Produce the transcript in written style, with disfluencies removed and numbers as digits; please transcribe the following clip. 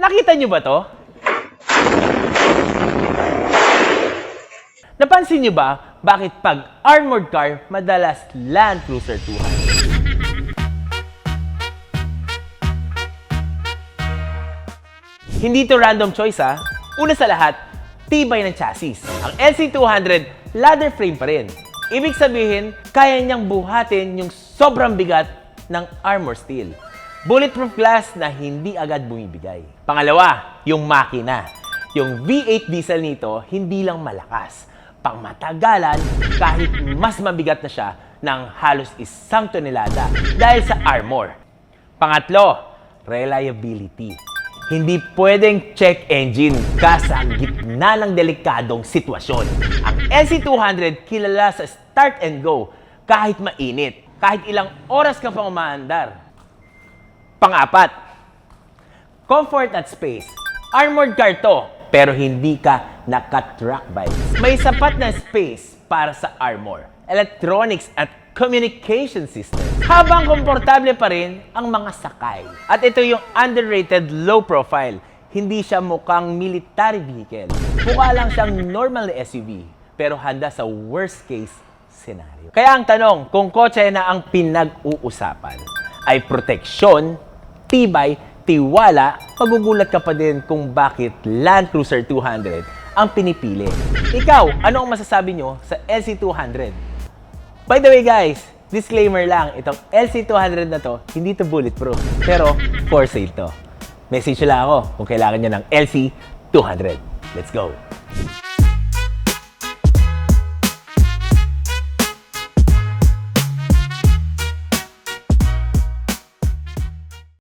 Nakita nyo ba to? Napansin nyo ba bakit pag armored car, madalas Land Cruiser 200? Hindi to random choice ha. Una sa lahat, tibay ng chassis. Ang LC200, ladder frame pa rin. Ibig sabihin, kaya niyang buhatin yung sobrang bigat ng armor steel. Bulletproof glass na hindi agad bumibigay. Pangalawa, yung makina. Yung V8 diesel nito, hindi lang malakas. Pangmatagalan, kahit mas mabigat na siya ng halos 1 tonelada dahil sa armor. Pangatlo, reliability. Hindi pwedeng check engine ka sa gitna ng delikadong sitwasyon. Ang LC200 kilala sa start and go kahit mainit, kahit ilang oras ka pang umaandar. Pang-apat, comfort at space. Armored car to, pero hindi ka naka-track bike. May sapat na space para sa armor, electronics at communication system. Habang komportable pa rin ang mga sakay. At ito yung underrated low profile. Hindi siya mukhang military vehicle. Mukha lang siyang normal na SUV, pero handa sa worst case scenario. Kaya ang tanong, kung kotse na ang pinag-uusapan, ay proteksyon, tibay, tiwala, magugulat ka pa din kung bakit Land Cruiser 200 ang pinipili. Ikaw, ano ang masasabi nyo sa LC200? By the way guys, disclaimer lang, itong LC200 na to, hindi to bulletproof, pero for sale to. Message lang ako kung kailangan nyo ng LC200. Let's go!